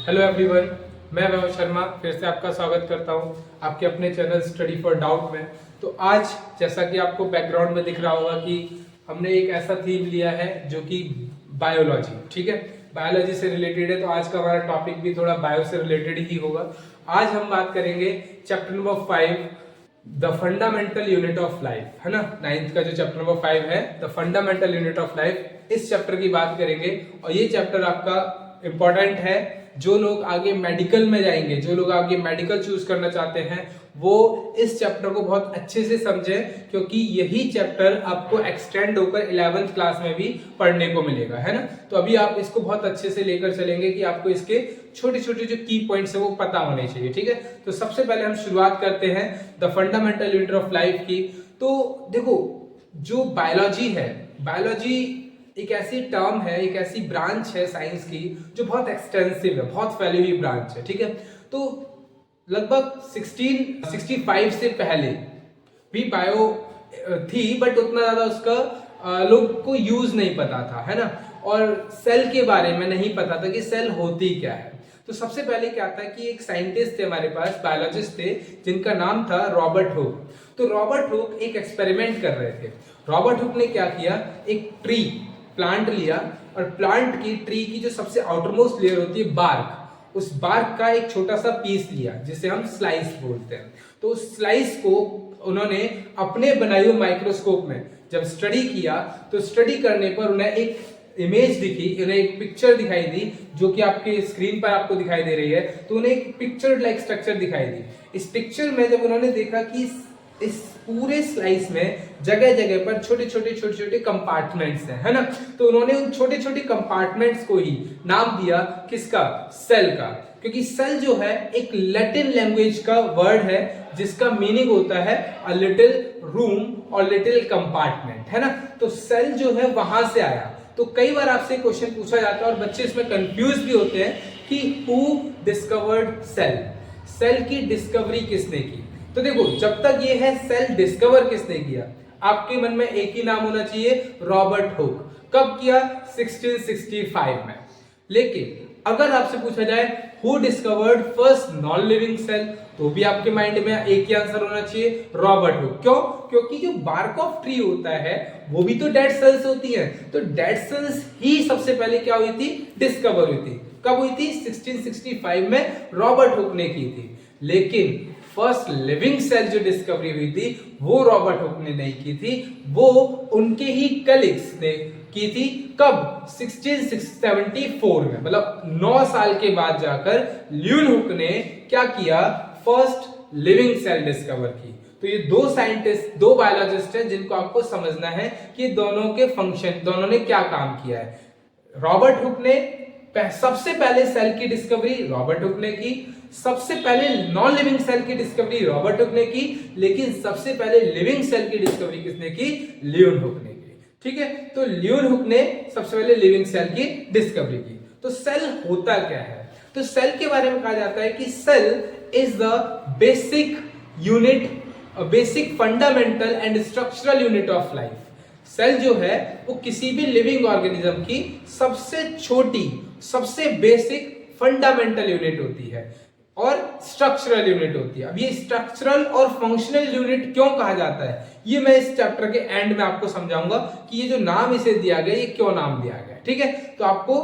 Hello everyone, मैं वैभव शर्मा फिर से आपका स्वागत करता हूं आपके अपने चैनल स्टडी फॉर डाउट में। तो आज जैसा कि आपको बैकग्राउंड में दिख रहा होगा कि हमने एक ऐसा थीम लिया है जो कि बायोलॉजी, ठीक है, बायोलॉजी से रिलेटेड है। तो आज का हमारा टॉपिक भी थोड़ा बायो से रिलेटेड ही होगा। आज हम बात करेंगे chapter number 5, the fundamental unit of life, है ना। 9th का जो चैप्टर नंबर 5 है, the fundamental unit of life, इस चैप्टर की बात करेंगे। और ये चैप्टर आपका इंपॉर्टेंट है। जो लोग आगे मेडिकल में जाएंगे, जो लोग आगे मेडिकल चूज करना चाहते हैं, वो इस चैप्टर को बहुत अच्छे से समझें, क्योंकि यही चैप्टर आपको एक्सटेंड होकर 11th क्लास में भी पढ़ने को मिलेगा, है ना। तो अभी आप इसको बहुत अच्छे से लेकर चलेंगे कि आपको इसके छोटे छोटे जो की पॉइंट्स है वो पता होने चाहिए, ठीक है। तो सबसे पहले हम शुरुआत करते हैं the fundamental unit of life की। तो देखो, जो बायोलॉजी है, बायोलॉजी एक ऐसी टर्म है, एक ऐसी ब्रांच है साइंस की जो बहुत एक्सटेंसिव है, बहुत फैली हुई ब्रांच है, ठीक है। तो लगभग 1665 से पहले भी बायो थी, बट उतना ज्यादा उसका लोग को यूज नहीं पता था, है ना। और सेल के बारे में नहीं पता था कि सेल होती क्या है। तो सबसे पहले क्या था कि एक साइंटिस्ट थे हमारे पास, बायोलॉजिस्ट थे, जिनका नाम था रॉबर्ट हुक। तो रॉबर्ट हुक एक एक्सपेरिमेंट कर रहे थे। रॉबर्ट हुक ने क्या किया, एक प्लांट लिया, और प्लांट की ट्री की जो सबसे आउटरमोस्ट लेयर होती है बार्क, उस बार्क का एक छोटा सा पीस लिया जिसे हम स्लाइस बोलते हैं। तो उस स्लाइस को उन्होंने अपने बनाए हुए माइक्रोस्कोप में जब स्टडी किया, तो स्टडी करने पर उन्हें एक इमेज दिखी, उन्हें एक पिक्चर दिखाई दी, जो कि आपके स्क्रीन पर आपको दिखाई दे रही है। तो उन्हें एक पिक्चर लाइक स्ट्रक्चर दिखाई दी। इस पिक्चर में जब उन्होंने देखा कि इस पूरे स्लाइस में जगह जगह पर छोटे छोटे कंपार्टमेंट्स हैं, है ना। तो उन्होंने उन छोटे छोटे कंपार्टमेंट्स को ही नाम दिया, किसका, सेल का। क्योंकि सेल जो है एक लैटिन लैंग्वेज का वर्ड है जिसका मीनिंग होता है अ लिटिल रूम और लिटिल कंपार्टमेंट, है ना। तो सेल जो है वहां से आया। तो कई बार आपसे क्वेश्चन पूछा जाता है और बच्चे इसमें कंफ्यूज भी होते हैं कि हु डिस्कवर्ड सेल, सेल की डिस्कवरी किसने की। तो देखो, जब तक ये है सेल डिस्कवर किसने किया, आपके मन में एक ही नाम होना चाहिए, रॉबर्ट हुक। कब किया, 1665 में। लेकिन अगर आपसे पूछा जाए who discovered first non living cell, तो भी आपके माइंड में एक ही आंसर होना चाहिए, रॉबर्ट हुक। क्यों? क्योंकि जो बार्क ऑफ ट्री होता है वो भी तो डेड सेल्स होती हैं। तो डेड सेल्स ही सबसे पहले क्या हुई थी, डिस्कवर हुई थी। कब हुई थी, 1665 में रॉबर्ट हुक ने की थी। लेकिन फर्स्ट लिविंग सेल जो डिस्कवरी हुई थी वो रॉबर्ट हुक ने नहीं की थी, वो उनके ही कलीग्स ने की थी। कब, 1674 में, मतलब 9 साल के बाद जाकर ल्यून हुक ने क्या किया, फर्स्ट लिविंग सेल डिस्कवर की। तो ये दो साइंटिस्ट, दो बायोलॉजिस्ट हैं जिनको आपको समझना है कि दोनों के फंक्शन, दोनों ने क्या काम किया है। रॉबर्ट हुक ने सबसे पहले सेल की डिस्कवरी रॉबर्ट हुक ने की, सबसे पहले नॉन लिविंग सेल की डिस्कवरी रॉबर्ट हुक ने की, लेकिन सबसे पहले लिविंग सेल की डिस्कवरी किसने की, ल्यून हुक ने की, ठीक है। तो ल्यून हुक ने सबसे पहले लिविंग सेल की डिस्कवरी की। तो सेल होता क्या है, तो सेल के बारे में कहा जाता है कि cell is the basic unit, basic fundamental and structural unit of life. Cell जो है वो किसी भी लिविंग ऑर्गेनिज्म की सबसे छोटी, सबसे बेसिक फंडामेंटल यूनिट होती है और स्ट्रक्चरल यूनिट होती है। अब ये स्ट्रक्चरल और फंक्शनल यूनिट क्यों कहा जाता है, ये मैं इस चैप्टर के एंड में आपको समझाऊंगा कि ये जो नाम इसे दिया गया, ये क्यों नाम दिया गया, ठीक है। तो आपको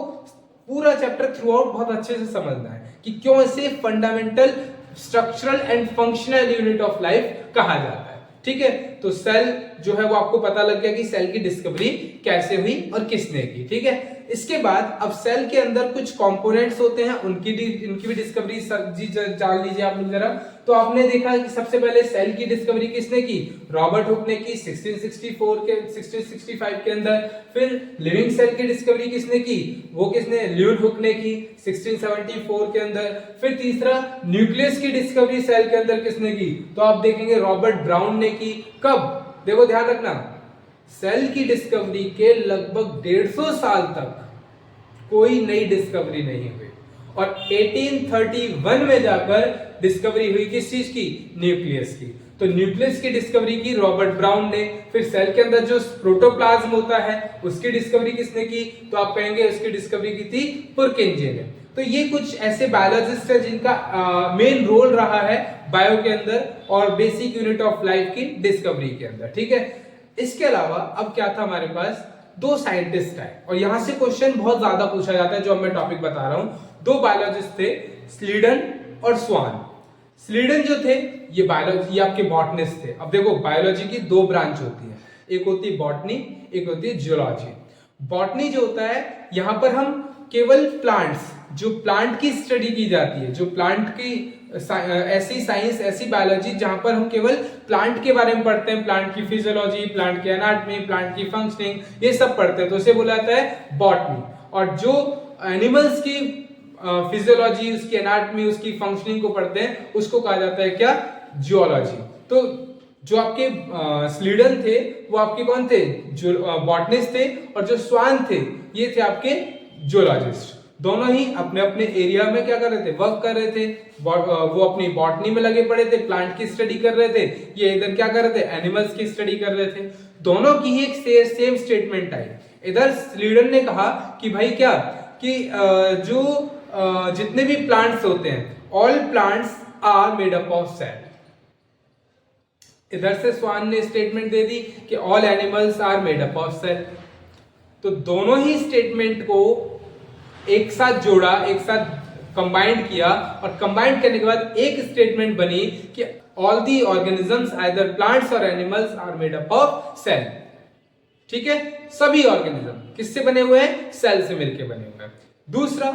पूरा चैप्टर थ्रू आउट बहुत अच्छे से समझना है कि क्यों इसे fundamental, structural and functional unit of life कहा जाता है, ठीक है। तो सेल जो है वो आपको पता लग गया कि सेल की डिस्कवरी कैसे हुई और किसने की, ठीक है। इसके बाद अब सेल के अंदर कुछ कंपोनेंट्स होते हैं, उनकी भी डिस्कवरी जान लीजिए आप लोग जरा। तो आपने देखा कि सबसे पहले सेल की डिस्कवरी किसने की, रॉबर्ट हुक ने की 1665 के अंदर। फिर लिविंग सेल की डिस्कवरी किसने की, वो किसने, ल्यून हुक ने की 1674 के अंदर। फिर तीसरा, न्यूक्लियस की डिस्कवरी सेल के अंदर किसने की, तो आप देखेंगे रॉबर्ट ब्राउन ने की। कब, देखो ध्यान रखना, सेल की डिस्कवरी के लगभग 150 साल तक कोई नई डिस्कवरी नहीं हुई, और 1831 में जाकर डिस्कवरी हुई किस चीज की, न्यूक्लियस की। तो न्यूक्लियस की डिस्कवरी की रॉबर्ट ब्राउन ने। फिर सेल के अंदर जो प्रोटोप्लाज्म होता है उसकी डिस्कवरी किसने की, तो आप कहेंगे उसकी डिस्कवरी की थी पुरकिंजे ने। तो ये कुछ ऐसे बायोलॉजिस्ट है जिनका मेन रोल रहा है बायो के अंदर और बेसिक यूनिट ऑफ लाइफ की डिस्कवरी के अंदर, ठीक है। इसके अलावा अब क्या था, हमारे पास दो साइंटिस्ट आए और यहां से क्वेश्चन बहुत ज्यादा पूछा जाता है जो मैं टॉपिक बता रहा हूं। दो बायोलॉजिस्ट थे, स्लीडन और स्वान। स्लीडन जो थे ये बायोलॉजी, ये आपके बॉटनिस्ट थे। अब देखो बायोलॉजी की दो ब्रांच होती है, एक होती है बॉटनी, एक होती है जियोलॉजी। बॉटनी जो होता है यहां पर हम केवल प्लांट्स, जो प्लांट की स्टडी की जाती है, जो प्लांट की ऐसी साइंस, ऐसी बायोलॉजी जहां पर हम केवल प्लांट के बारे में पढ़ते हैं, प्लांट की फिजियोलॉजी, प्लांट की एनाटॉमी, प्लांट की फंक्शनिंग, ये सब पढ़ते हैं, तो उसे बोला जाता है बॉटनी। और जो एनिमल्स की फिजियोलॉजी, उसकी एनाटॉमी, उसकी फंक्शनिंग को पढ़ते हैं, उसको कहा जाता है क्या, जियोलॉजी। तो जो आपके स्लीडन थे वो आपके कौन थे, जो बॉटनिस्ट थे, और जो स्वान थे ये थे आपके जियोलॉजिस्ट। दोनों ही अपने अपने एरिया में क्या कर रहे थे, वर्क कर रहे थे। वो अपनी बॉटनी में लगे पड़े थे, प्लांट की स्टडी कर रहे थे, ये इधर क्या कर रहे थे, एनिमल्स की स्टडी कर रहे थे। दोनों की ही एक सेम स्टेटमेंट आई। इधर स्लीडन ने कहा कि भाई क्या, कि जो जितने भी प्लांट्स होते हैं, all plants are made up of cell. इधर से स्वान ने स्टेटमेंट दे दी कि all animals are made up of cell. तो दोनों ही स्टेटमेंट को एक साथ जोड़ा, एक साथ कंबाइंड किया, और कंबाइंड करने के बाद एक स्टेटमेंट बनी कि all the organisms either plants और animals are made up of cell. ठीक है, सभी ऑर्गेनिज्म किससे बने हुए हैं, सेल से मिलकर बने हुए हैं। दूसरा,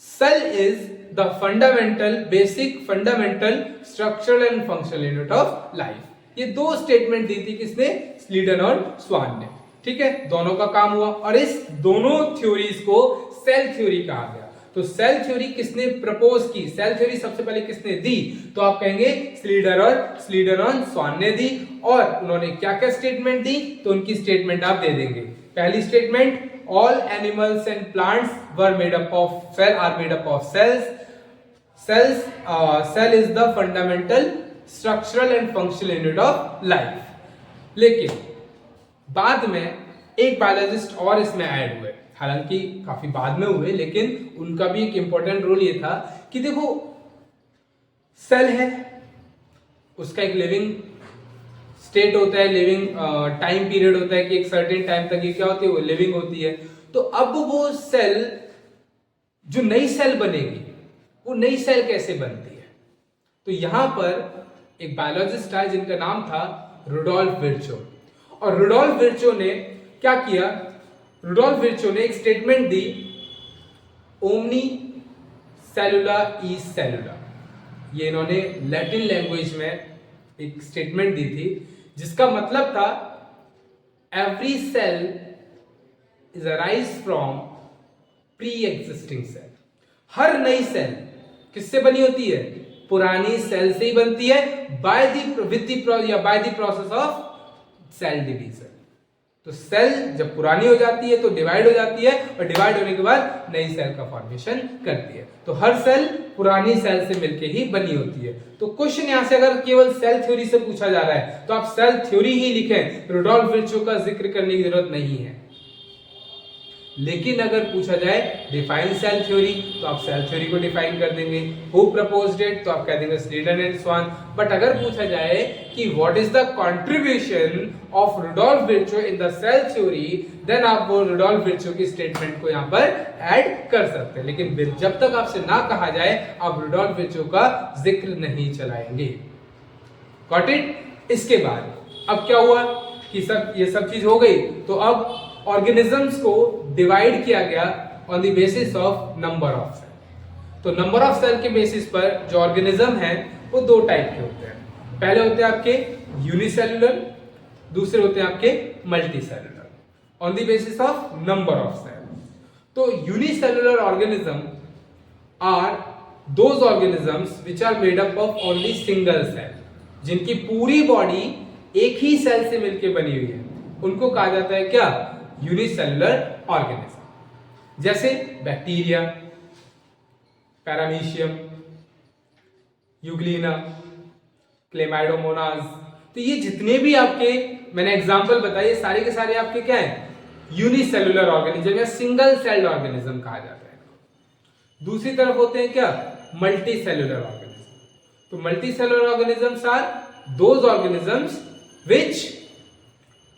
cell is the fundamental, basic fundamental structural and functional unit of life. ये दो स्टेटमेंट दी थी किसने, स्लीडन और स्वान ने। ठीक है, दोनों का काम हुआ और इस दोनों थ्योरीज को सेल थ्योरी कहा गया। तो सेल थ्योरी किसने प्रपोज की, सेल थ्योरी सबसे पहले किसने दी, तो आप कहेंगे स्लीडन और स्वान ने दी। और उन्होंने क्या क्या स्टेटमेंट दी, तो उनकी स्टेटमेंट आप दे देंगे। पहली statement, all animals and plants were made up of cells. Cell is the fundamental structural and functional unit of life. लेकिन बाद में एक बायोलॉजिस्ट और इसमें ऐड हुए, हालांकि काफी बाद में हुए, लेकिन उनका भी एक इंपॉर्टेंट रोल ये था कि देखो सेल है, उसका एक लिविंग स्टेट होता है, लिविंग टाइम पीरियड होता है कि एक सर्टेन टाइम तक ये क्या होती है, वो लिविंग होती है। तो अब वो सेल, जो नई सेल बनेगी, वो नई सेल कैसे बनती है, तो यहां पर एक बायोलॉजिस्ट आए जिनका नाम था रुडोल्फ विर्चो। और रुडोल्फ विर्चो ने क्या किया, रुडोल्फ विर्चो ने एक स्टेटमेंट दी, ओमनी सेलुला इज सेलुला। ये इन्होंने लैटिन लैंग्वेज में एक स्टेटमेंट दी थी, जिसका मतलब था every cell is arise from pre existing cell. हर नई सेल किससे बनी होती है, पुरानी सेल से ही बनती है, by the process of cell division. तो सेल जब पुरानी हो जाती है तो डिवाइड हो जाती है, और डिवाइड होने के बाद नई सेल का फॉर्मेशन करती है। तो हर सेल पुरानी सेल से मिलके ही बनी होती है। तो क्वेश्चन यहां से अगर केवल सेल थ्योरी से पूछा जा रहा है तो आप सेल थ्योरी ही लिखें, रुडोल्फ विर्चो का जिक्र करने की जरूरत नहीं है। लेकिन अगर पूछा जाए डिफाइन सेल थ्योरी, तो आप सेल थ्योरी को डिफाइन कर देंगे। हु प्रपोज्ड इट, तो आप कह देंगे स्लीडन एंड स्वान। बट अगर पूछा जाए कि what is the contribution of Rudolf Virchow in the cell theory, then आप वो रुडोल्फ विर्चो की स्टेटमेंट को यहाँ पर ऐड कर सकते हैं। लेकिन जब तक आपसे ना कहा जाए आप रुडोल्फ विर्चो का जिक्र नहीं चलाएंगे। Got it? इसके बाद अब क्या हुआ कि ये सब चीज हो गई, तो अब ऑर्गेनिजम्स को डिवाइड किया गया on the basis of number of cell. तो नंबर ऑफ सेल के बेसिस पर जो ऑर्गेनिज्म है वो दो टाइप के होते हैं। पहले होते हैं आपके यूनिसेलुलर, दूसरे होते हैं आपके multicellular, on the basis of number of cell. तो unicellular organism are those organisms which are made up of only single cell, जिनकी पूरी बॉडी एक ही सेल से मिलकर बनी हुई है, उनको कहा जाता है क्या, यूनिसेलुलर ऑर्गेनिज्म। जैसे बैक्टीरिया, पैरामीशियम, यूग्लिना, क्लेमाइडोमोनास। तो ये जितने भी आपके मैंने एग्जांपल बताए, सारे के सारे आपके क्या है, यूनिसेलुलर ऑर्गेनिज्म या सिंगल सेल्ड ऑर्गेनिज्म कहा जाता है। दूसरी तरफ होते हैं क्या, मल्टी सेलुलर ऑर्गेनिज्म। तो multi cellular organisms are those organisms which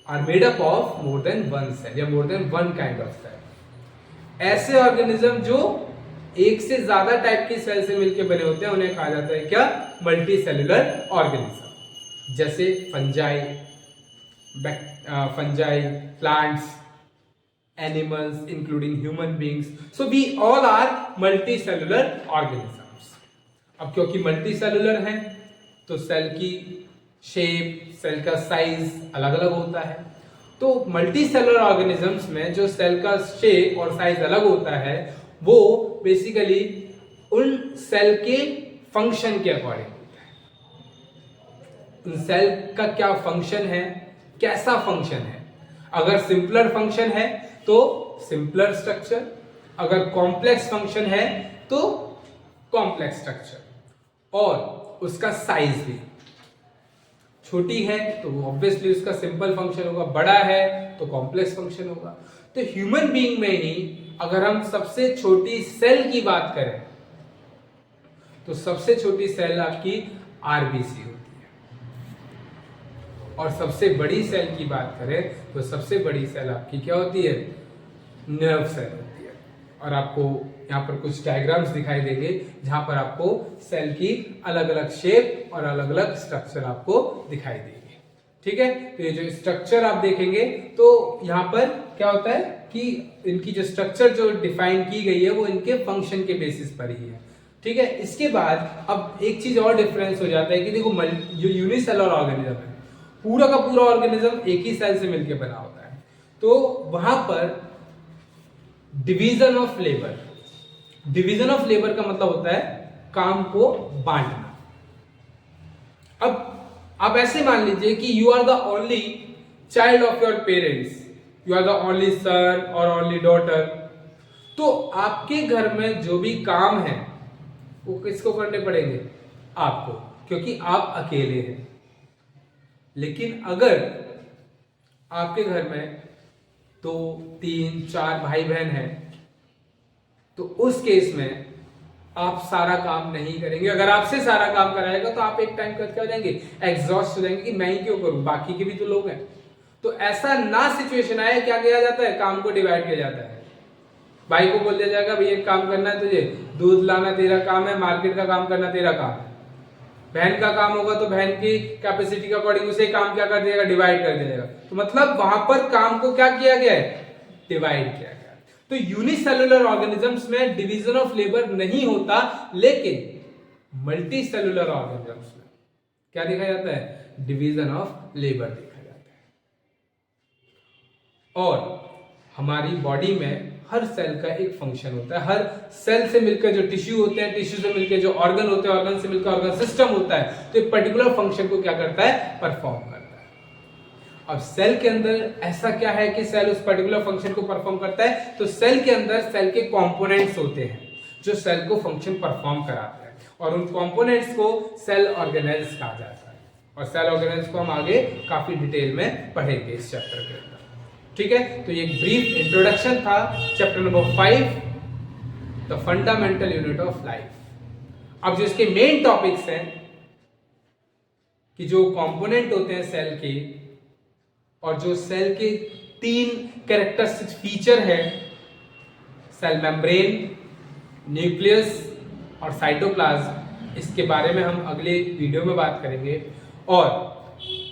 are made up of more than one cell या more than one kind of cell. ऐसे ऑर्गेनिज्म जो एक से ज्यादा टाइप की सेल से मिलकर बने होते हैं उन्हें कहा जाता है क्या, मल्टी सेलुलर ऑर्गेनिज्म। जैसे fungi, plants, animals including human beings, so we all are multicellular organisms। अब क्योंकि मल्टीसेलुलर है तो सेल की शेप, सेल का साइज अलग अलग होता है। तो मल्टीसेलुलर ऑर्गेनिजम्स में जो सेल का शेप और साइज अलग होता है वो बेसिकली उन सेल के फंक्शन के अकॉर्डिंग होता है। उन सेल का क्या फंक्शन है, कैसा फंक्शन है। अगर सिंपलर फंक्शन है तो सिंपलर स्ट्रक्चर, अगर कॉम्प्लेक्स फंक्शन है तो कॉम्प्लेक्स स्ट्रक्चर, और उसका साइज भी। छोटी है तो ऑब्वियसली उसका सिंपल फंक्शन होगा, बड़ा है तो कॉम्प्लेक्स फंक्शन होगा। तो ह्यूमन बीइंग में ही अगर हम सबसे छोटी सेल की बात करें तो सबसे छोटी सेल आपकी आरबीसी होती है, और सबसे बड़ी सेल की बात करें तो सबसे बड़ी सेल आपकी क्या होती है, नर्व सेल होती है। और आपको यहाँ पर कुछ डायग्राम्स दिखाई देंगे जहां पर आपको सेल की अलग अलग शेप और अलग अलग स्ट्रक्चर आपको दिखाई देंगे। ठीक है, तो ये जो स्ट्रक्चर आप देखेंगे तो यहाँ पर क्या होता है कि इनकी जो स्ट्रक्चर जो डिफाइन की गई है वो इनके फंक्शन के बेसिस पर ही है। ठीक है, इसके बाद अब एक चीज और डिफरेंस हो जाता है कि देखो जो यूनिसेलुलर ऑर्गेनिज्म है, पूरा का पूरा ऑर्गेनिज्म एक ही सेल से मिलकर बना होता है, तो वहां पर division of labour, division of labour का मतलब होता है काम को बांटना। अब आप ऐसे मान लीजिए कि you are the only child of your parents, you are the only son और ओनली डॉटर, तो आपके घर में जो भी काम है वो किसको करने पड़ेंगे, आपको, क्योंकि आप अकेले हैं। लेकिन अगर आपके घर में 2, 3, 4 भाई बहन हैं तो उस केस में आप सारा काम नहीं करेंगे। अगर आपसे सारा काम कराएगा तो आप एक टाइम कर क्या हो जाएंगे, एग्जॉस्ट हो जाएंगे कि मैं ही क्यों करूं, बाकी के भी तो लोग हैं। तो ऐसा ना सिचुएशन आए, क्या किया जाता है, काम को डिवाइड किया जाता है। भाई को बोल दिया जाएगा भाई एक काम करना है तुझे, दूध लाना तेरा काम है, मार्केट का काम करना तेरा काम है। बहन का काम होगा तो बहन की कैपेसिटी के अकॉर्डिंग उसे काम क्या कर दिया, डिवाइड कर दिया जाएगा। तो मतलब वहां पर काम को क्या किया गया है, डिवाइड किया गया। तो यूनिसेलुलर ऑर्गेनिजम्स में डिवीजन ऑफ लेबर नहीं होता, लेकिन मल्टी सेलुलर ऑर्गेनिजम्स में क्या देखा जाता है, डिवीजन ऑफ लेबर देखा जाता है। और हमारी बॉडी में हर सेल का एक फंक्शन होता है, हर सेल से मिलकर जो टिश्यू होते हैं, टिश्यू से मिलकर जो ऑर्गन होते हैं, ऑर्गन से मिलकर ऑर्गन सिस्टम होता है, तो एक पर्टिकुलर फंक्शन को क्या करता है, परफॉर्म करता है। अब सेल के अंदर ऐसा क्या है कि सेल उस पर्टिकुलर फंक्शन को परफॉर्म करता है, तो सेल के अंदर सेल के कंपोनेंट्स होते हैं जो सेल को फंक्शन परफॉर्म कराते हैं, और उन कंपोनेंट्स को सेल ऑर्गेनेल्स कहा जाता है। और सेल ऑर्गेनेल्स को हम आगे काफी डिटेल में पढ़ेंगे इस चैप्टर के अंदर। ठीक है, तो ये एक ब्रीफ इंट्रोडक्शन था chapter number 5, the fundamental unit of life. अब जो इसके मेन टॉपिक्स हैं कि जो कंपोनेंट होते हैं सेल के, और जो सेल के 3 कैरेक्टरिस्टिक फीचर है, सेल मेम्ब्रेन, न्यूक्लियस और साइटोप्लाज्म, इसके बारे में हम अगले वीडियो में बात करेंगे। और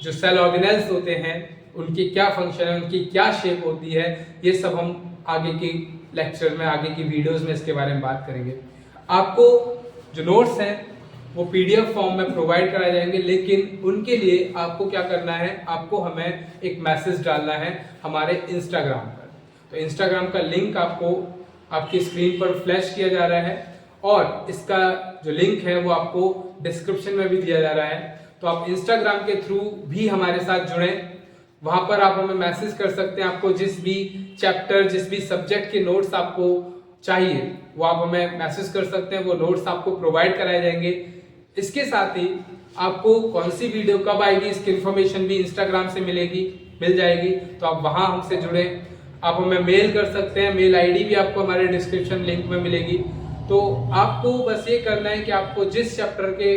जो सेल ऑर्गेनेल्स होते हैं उनकी क्या फंक्शन है, उनकी क्या शेप होती है, ये सब हम आगे के लेक्चर में, आगे की वीडियोस में इसके बारे में बात करेंगे। आपको जो नोट्स हैं वो पीडीएफ फॉर्म में प्रोवाइड कराए जाएंगे, लेकिन उनके लिए आपको क्या करना है, आपको हमें एक मैसेज डालना है हमारे इंस्टाग्राम पर। तो इंस्टाग्राम का लिंक आपको आपकी स्क्रीन पर फ्लैश किया जा रहा है, और इसका जो लिंक है वो आपको डिस्क्रिप्शन में भी दिया जा रहा है। तो आप इंस्टाग्राम के थ्रू भी हमारे साथ जुड़ें, वहां पर आप हमें मैसेज कर सकते हैं। आपको जिस भी चैप्टर, जिस भी सब्जेक्ट के नोट्स आपको चाहिए वो आप हमें मैसेज कर सकते हैं, वो नोट्स आपको प्रोवाइड कराए जाएंगे। इसके साथ ही आपको कौन सी वीडियो कब आएगी इसकी इंफॉर्मेशन भी इंस्टाग्राम से मिल जाएगी। तो आप वहां हमसे जुड़े, आप हमें मेल कर सकते हैं, मेल आईडी भी आपको हमारे डिस्क्रिप्शन लिंक में मिलेगी। तो आपको बस ये करना है कि आपको जिस चैप्टर के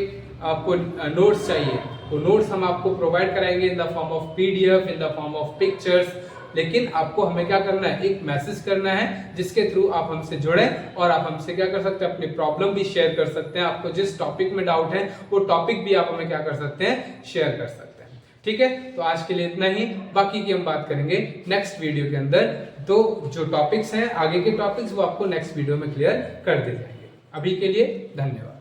आपको नोट्स चाहिए वो नोट्स हम आपको प्रोवाइड कराएंगे in the form of PDF, in the form of pictures. लेकिन आपको हमें क्या करना है, एक मैसेज करना है जिसके थ्रू आप हमसे जुड़ें और आप हमसे क्या कर सकते हैं, अपनी प्रॉब्लम भी शेयर कर सकते हैं। आपको जिस टॉपिक में डाउट है वो टॉपिक भी आप हमें क्या कर सकते हैं, शेयर कर सकते हैं। ठीक है, तो आज के लिए इतना ही, बाकी की हम बात करेंगे नेक्स्ट वीडियो के अंदर। तो जो टॉपिक्स हैं, आगे के टॉपिक्स, वो आपको नेक्स्ट वीडियो में क्लियर कर दिए जाएंगे। अभी के लिए धन्यवाद।